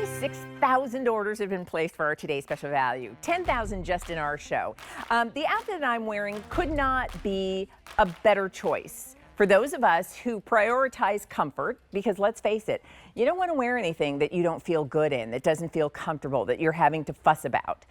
26,000 orders have been placed for our today's special value, 10,000 just in our show. The outfit that I'm wearing could not be a better choice for those of us who prioritize comfort, because let's face it, you don't want to wear anything that you don't feel good in, that doesn't feel comfortable, that you're having to fuss about.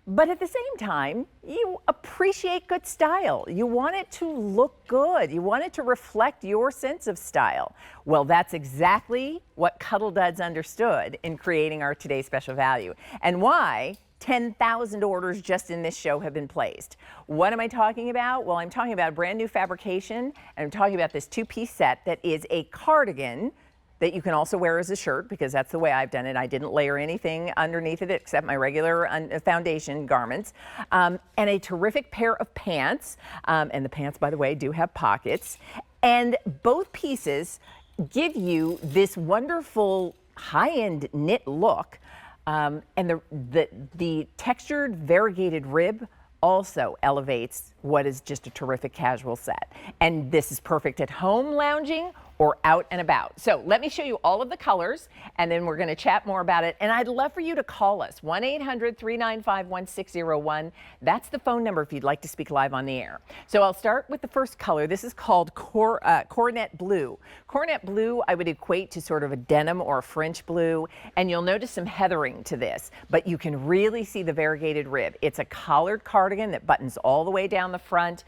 But at the same time, you appreciate good style. You want it to look good. You want it to reflect your sense of style. Well, that's exactly what Cuddl Duds understood in creating our today's special value, and why 10,000 orders just in this show have been placed. What am I talking about? Well, I'm talking about a brand new fabrication, and I'm talking about this two-piece set that is a cardigan that you can also wear as a shirt, because that's the way I've done it. I didn't layer anything underneath it except my regular foundation garments, and a terrific pair of pants. And the pants, by the way, do have pockets. And both pieces give you this wonderful high-end knit look. And the textured variegated rib also elevates what is just a terrific casual set. And this is perfect at home lounging or out and about. So let me show you all of the colors, and then we're going to chat more about it. And I'd love for you to call us, 1-800-395-1601. That's the phone number if you'd like to speak live on the air. So I'll start with the first color. This is called Coronet Blue. Coronet Blue I would equate to sort of a denim or a French blue, and you'll notice some heathering to this, but you can really see the variegated rib. It's a collared cardigan that buttons all the way down the front,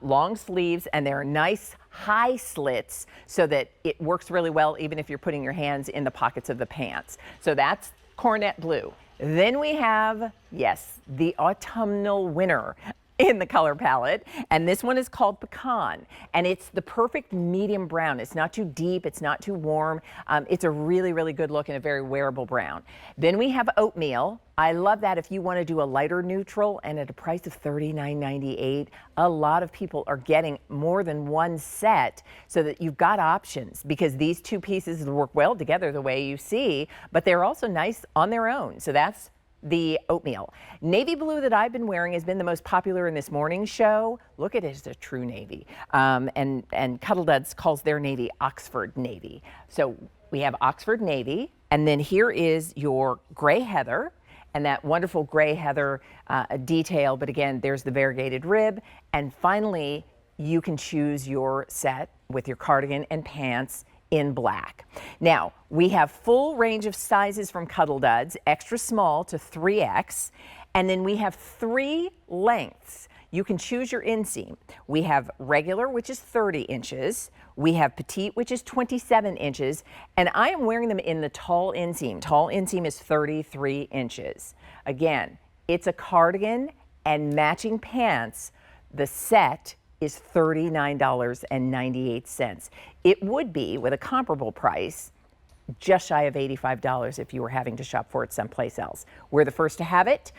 long sleeves, and they're nice high slits so that it works really well even if you're putting your hands in the pockets of the pants. So that's Coronet Blue. Then we have, yes, the autumnal winter in the color palette, and this one is called Pecan, and it's the perfect medium brown. It's not too deep, it's not too warm. It's a really, really good look and a very wearable brown. Then we have Oatmeal. I love that if you want to do a lighter neutral, and at a price of $39.98, a lot of people are getting more than one set so that you've got options, because these two pieces work well together the way you see, but they're also nice on their own. So that's the Oatmeal. Navy blue that I've been wearing has been the most popular in this morning show. Look at it, it's a true navy. And Cuddl Duds calls their navy Oxford Navy. So we have Oxford Navy, and then here is your gray heather, and that wonderful gray heather detail, but again, there's the variegated rib. And finally, you can choose your set with your cardigan and pants in black. Now, we have full range of sizes from Cuddl Duds, extra small to 3X, and then we have 3 lengths. You can choose your inseam. We have regular, which is 30 inches. We have petite, which is 27 inches, and I am wearing them in the tall inseam. Tall inseam is 33 inches. Again, it's a cardigan and matching pants. The set is $39.98. It would be, with a comparable price, just shy of $85 if you were having to shop for it someplace else. We're the first to have it.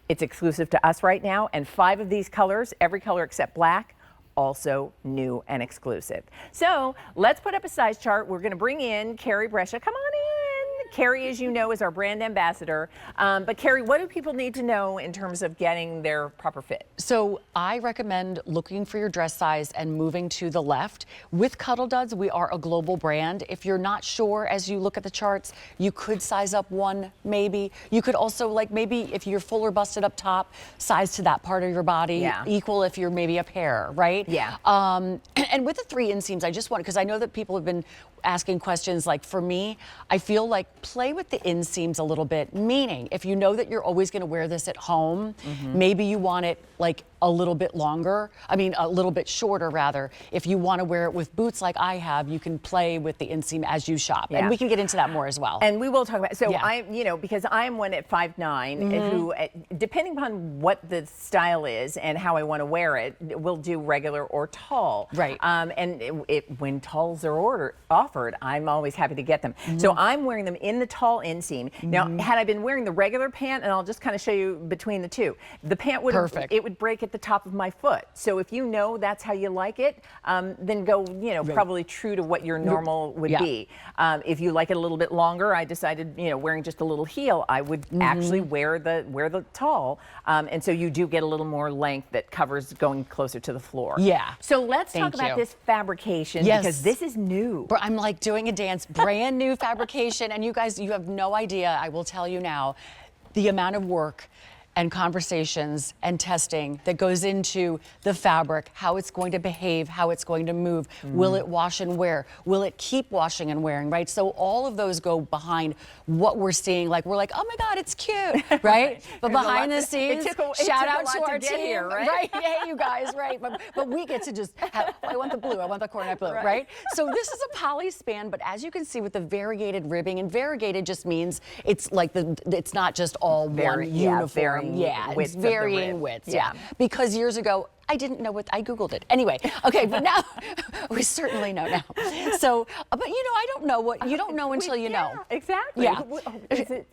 It's exclusive to us right now, and 5 of these colors, every color except black, also new and exclusive. So let's put up a size chart. We're going to bring in Carrie Brescia. Come on in. Carrie, as you know, is our brand ambassador. But Carrie, what do people need to know in terms of getting their proper fit? So I recommend looking for your dress size and moving to the left. With Cuddl Duds, we are a global brand. If you're not sure as you look at the charts, you could size up one, maybe. You could also, like, maybe if you're full or busted up top, size to that part of your body. Yeah. Equal if you're maybe a pair, right? Yeah. And with the 3 inseams, I just want, because I know that people have been asking questions. Like, for me, I feel like play with the inseams a little bit, meaning if you know that you're always going to wear this at home, maybe you want it like a little bit longer, a little bit shorter rather. If you want to wear it with boots like I have, you can play with the inseam as you shop. Yeah. And we can get into that more as well. And we will talk about, so Yeah. I, because I'm one at 5'9", who, depending upon what the style is and how I want to wear it, will do regular or tall. Right. And when talls are offered, I'm always happy to get them. So I'm wearing them in the tall inseam. Now, had I been wearing the regular pant, and I'll just kind of show you between the two, the pant would, Perfect. it would break at at the top of my foot. So if you know that's how you like it, then go, probably true to what your normal would be. If you like it a little bit longer, I decided, wearing just a little heel, I would actually wear the tall. And so you do get a little more length that covers going closer to the floor. Yeah. So let's talk about this fabrication because this is new. I'm like doing a dance, brand new fabrication. And you guys, you have no idea, I will tell you now, the amount of work and conversations and testing that goes into the fabric, how it's going to behave, how it's going to move, will it wash and wear, will it keep washing and wearing, right? So all of those go behind what we're seeing. Like, we're like, oh my God, it's cute, right? But behind the scenes, shout out to our team, here, right? Hey, you guys, right? But we get to just have, I want the blue, I want the cornet blue, right? So this is a poly span, but as you can see with the variegated ribbing, and variegated just means it's like it's not just all one uniform. Yeah, it's varying widths. Yeah, because years ago I didn't know what I Googled it. Anyway, okay, but now we certainly know now. So, but I don't know what you don't know until you know. Exactly. Yeah.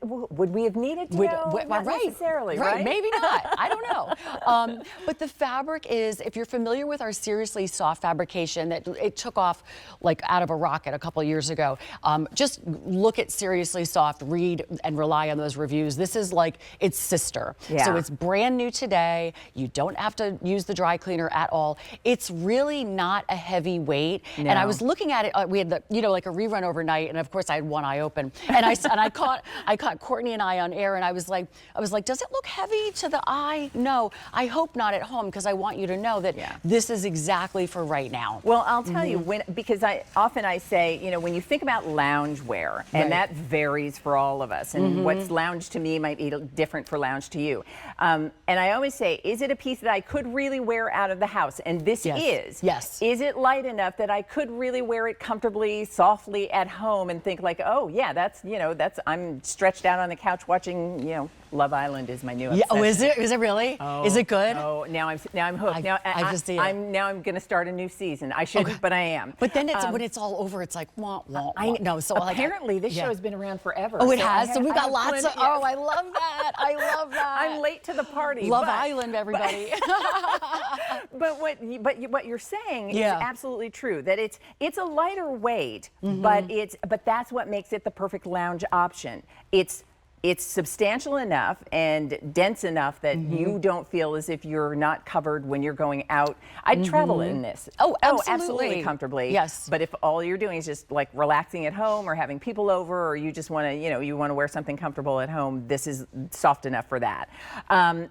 Would we have needed to know? Not necessarily, right? Maybe not. I don't know. But the fabric is, if you're familiar with our Seriously Soft fabrication that it took off like out of a rocket a couple years ago, just look at Seriously Soft, read and rely on those reviews. This is like its sister. Yeah. So it's brand new today. You don't have to use the dry cleaner at all. It's really not a heavy weight. No. And I was looking at it, we had the, like a rerun overnight, and of course I had one eye open. And I caught Courtney and I on air, and I was like, does it look heavy to the eye? No, I hope not at home, because I want you to know that this is exactly for right now. Well, I'll tell you, because I often say, when you think about loungewear, and that varies for all of us, and what's lounge to me might be different for lounge to you. And I always say, is it a piece that I could really wear out of the house? And this is. Yes. Is it light enough that I could really wear it comfortably, softly at home and think like, oh yeah, that's, I'm stretched out on the couch watching, Love Island is my new obsession. Oh, is it? Is it really? Oh, is it good? Oh, now I'm hooked. I'm going to start a new season. I shouldn't, but I am. But then when it's all over, it's like, wah, wah, wah. No, so apparently this show has been around forever. Oh, it has? So we've got lots of, oh, I love that. I love that. I'm late to the party. Love Island, everybody. But what you're saying is absolutely true, that it's a lighter weight, but that's what makes it the perfect lounge option. It's substantial enough and dense enough that you don't feel as if you're not covered when you're going out. I'd travel in this. Oh, absolutely comfortably. Yes. But if all you're doing is just like relaxing at home or having people over, or you just want to, you want to wear something comfortable at home, this is soft enough for that.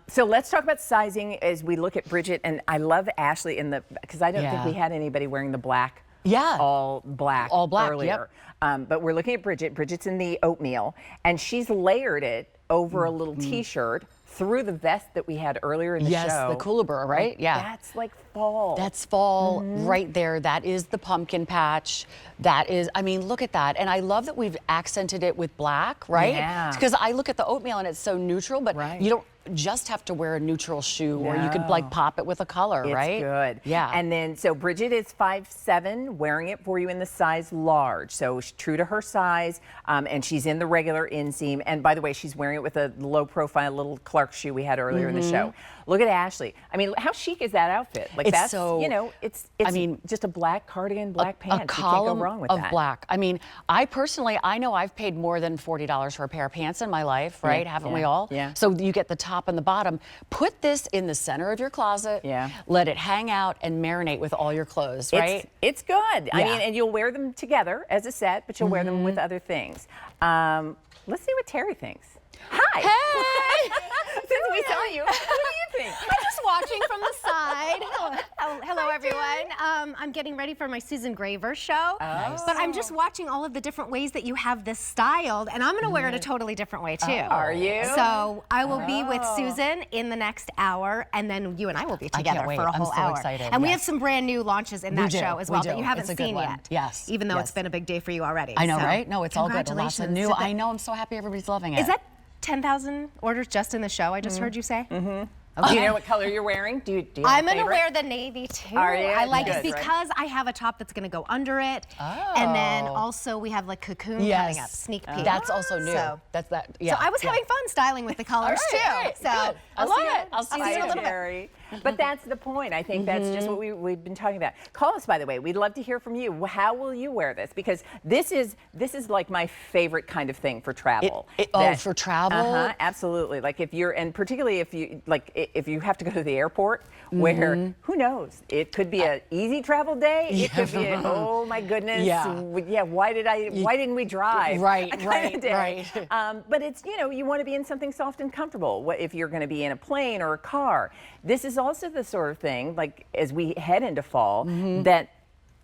So let's talk about sizing as we look at Bridget, and I love Ashley because I don't think we had anybody wearing the black. All black earlier. But we're looking at Bridget. Bridget's in the oatmeal, and she's layered it over a little t-shirt through the vest that we had earlier in the show. Yes, the Coolabur, right? Yeah. That's like fall. That's fall right there. That is the pumpkin patch. That is, I mean, look at that. And I love that we've accented it with black, right? Yeah. Because I look at the oatmeal and it's so neutral, but you don't just have to wear a neutral shoe, or you could like pop it with a color, right? It's good. Yeah. And then, so Bridget is 5'7", wearing it for you in the size large. So true to her size, and she's in the regular inseam. And by the way, she's wearing it with a low profile little Clark shoe we had earlier in the show. Look at Ashley. I mean, how chic is that outfit? Like, it's that's, so, it's I mean, just a black cardigan, black pants. A column you can't go wrong with of that. black. I mean, I personally, I know I've paid more than $40 for a pair of pants in my life, right? Haven't we all? Yeah. So you get the top and the bottom. Put this in the center of your closet. Yeah. Let it hang out and marinate with all your clothes, right? It's good. I mean, and you'll wear them together as a set, but you'll wear them with other things. Let's see what Terry thinks. Hi. Hey. Since we saw you, what do you think? I'm just watching from the side. Hello everyone. I'm getting ready for my Susan Graver show. But I'm just watching all of the different ways that you have this styled, and I'm going to wear it a totally different way too. Are you? So I will be with Susan in the next hour, and then you and I will be together for a whole hour. Excited. And we have some brand new launches in that show as well that you haven't seen yet. Yes. Even though it's been a big day for you already. I know, so, right? No, it's all good. Lots of new. So I know. I'm so happy everybody's loving it. Is that 10,000 orders just in the show, I just heard you say? Do you know what color you're wearing? Do you have I'm a gonna favorite? wear the navy too. Are you? I like Good, it right? because I have a top that's gonna go under it. And then also we have like cocoon coming up, sneak peek. That's also new. So, That's that. Yeah. so I was having fun styling with the colors All too. right, So good. I love it. I'll see you in a little bit. Carrie. But that's the point. I think that's just what we've been talking about. Call us, by the way. We'd love to hear from you. How will you wear this? Because this is like my favorite kind of thing for travel. For travel? Absolutely. Like if you're, and particularly if you have to go to the airport, where who knows? It could be an easy travel day. It could be oh my goodness. Yeah. Why didn't we drive? Right. But it's, you want to be in something soft and comfortable. What if you're going to be in a plane or a car? This is also the sort of thing, like as we head into fall, that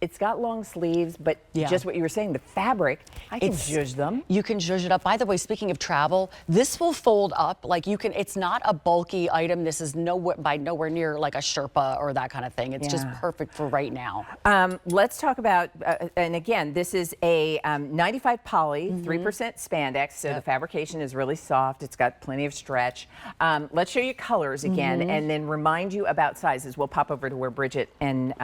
it's got long sleeves, but just what you were saying, the fabric, I can zhuzh them. You can zhuzh it up. By the way, speaking of travel, this will fold up. Like you can, it's not a bulky item. This is nowhere near like a Sherpa or that kind of thing. It's just perfect for right now. Let's talk about, and again, this is a 95 poly, 3% spandex, so the fabrication is really soft. It's got plenty of stretch. Let's show you colors again, and then remind you about sizes. We'll pop over to where Bridget and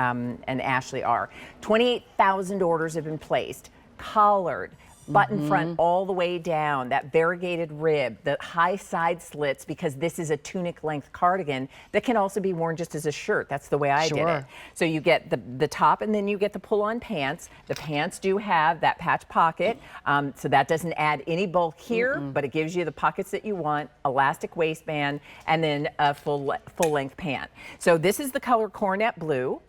Ashley are. 28,000 orders have been placed. Collared, button front all the way down, that variegated rib, the high side slits, because this is a tunic length cardigan that can also be worn just as a shirt. That's the way I did it. So you get the top, and then you get the pull-on pants. The pants do have that patch pocket, so that doesn't add any bulk here, but it gives you the pockets that you want, elastic waistband, and then a full-length pant. So this is the color cornet blue.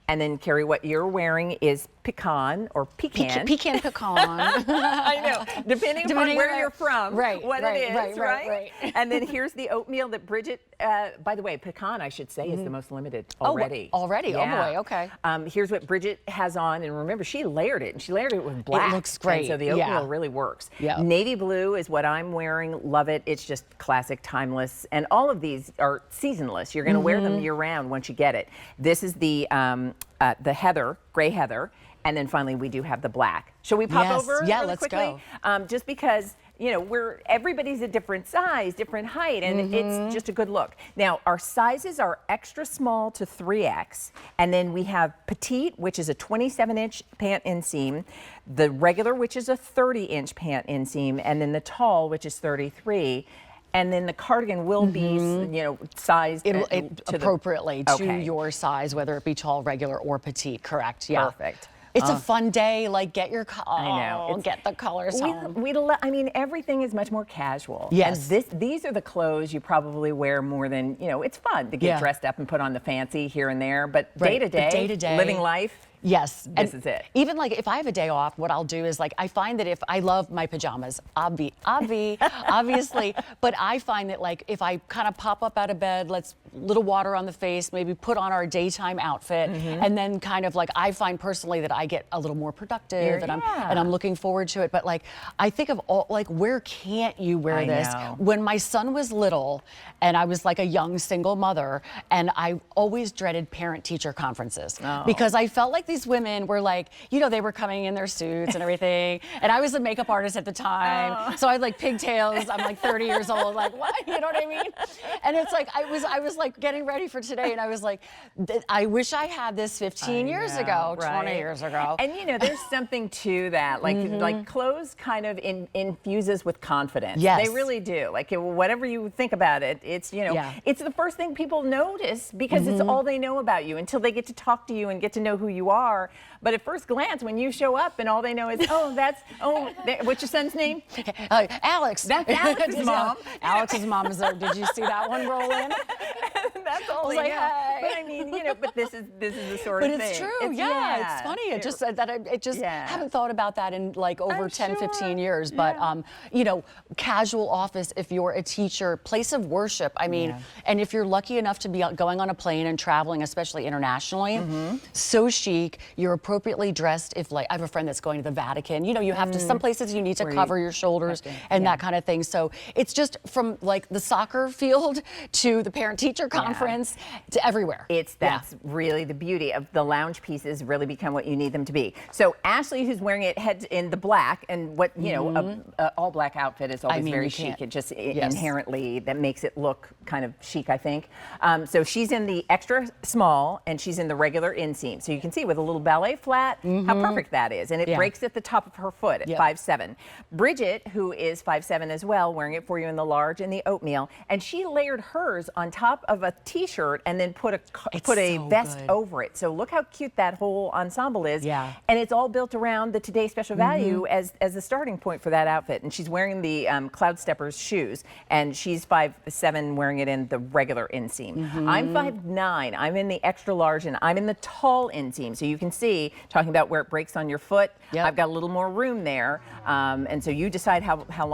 And then, Carrie, what you're wearing is pecan or pecan. Pecan. I know, depending on where you're from, what it is, right? And then here's the oatmeal that Bridget, by the way, pecan, I should say, is the most limited already. Already? Yeah. Oh, boy, okay. Here's what Bridget has on, and remember, she layered it, and she layered it with black. It looks great. And so the oatmeal really works. Yeah. Navy blue is what I'm wearing. Love it. It's just classic, timeless, and all of these are seasonless. You're going to wear them year-round once you get it. This is the heather, gray heather, and then finally we do have the black. Shall we pop over really quickly? Go. Just because everybody's a different size, different height, and it's just a good look. Now our sizes are extra small to 3X, and then we have petite, which is a 27-inch pant inseam, the regular, which is a 30-inch pant inseam, and then the tall, which is 33. And then the cardigan will be, sized appropriately to your size, whether it be tall, regular, or petite. Correct. Yeah. Perfect. It's a fun day. Like, get your get the colors home. I mean, everything is much more casual. Yes. And these are the clothes you probably wear more than, it's fun to get dressed up and put on the fancy here and there, but day to day, living life. Yes. This is it. Even like if I have a day off, what I'll do is like, I find that if I love my pajamas, obviously, but I find that like if I kind of pop up out of bed, little water on the face, maybe put on our daytime outfit, and then kind of like, I find personally that I get a little more productive and I'm looking forward to it. But like, I think of all, like, where can't you wear this? When my son was little and I was like a young single mother, and I always dreaded parent-teacher conferences because I felt like these women were like, they were coming in their suits and everything. And I was a makeup artist at the time. So I had like pigtails. I'm like 30 years old. Like, what? You know what I mean? And it's like, I was like getting ready for today. And I was like, I wish I had this 15 years ago, 20 years ago. And there's something to that. Like clothes kind of infuses with confidence. Yes. They really do. Like whatever you think about it, it's, it's the first thing people notice because it's all they know about you until they get to talk to you and get to know who you are. But at first glance, when you show up and all they know is, what's your son's name? Alex. That's Alex's mom. Alex's mom is there. Did you see that one roll in? That's all they know. Hey. But I mean, but this is the sort of thing. But it's true. It's funny. It just haven't thought about that in like over 10, 15 years. But casual office, if you're a teacher, place of worship. I mean, and if you're lucky enough to be going on a plane and traveling, especially internationally, so chic. You're appropriately dressed. If like I have a friend that's going to the Vatican, you have to, some places you need to cover your shoulders and that kind of thing. So it's just from like the soccer field to the parent-teacher conference. conference, to everywhere. That's really the beauty of the lounge pieces really become what you need them to be. So Ashley, who's wearing it head in the black, and what, you know, a all black outfit is always very chic. It just inherently, that makes it look kind of chic, I think. So she's in the extra small and she's in the regular inseam. So you can see with a little ballet flat, how perfect that is. And it breaks at the top of her foot at 5'7". Bridget, who is 5'7" as well, wearing it for you in the large and the oatmeal. And she layered hers on top of a t-shirt and then put a vest over it. So look how cute that whole ensemble is. Yeah. And it's all built around the Today Special Value as the starting point for that outfit. And she's wearing the Cloud Steppers shoes, and she's 5'7", wearing it in the regular inseam. I'm 5'9". I'm in the extra large, and I'm in the tall inseam. So you can see, talking about where it breaks on your foot, I've got a little more room there. And so you decide how long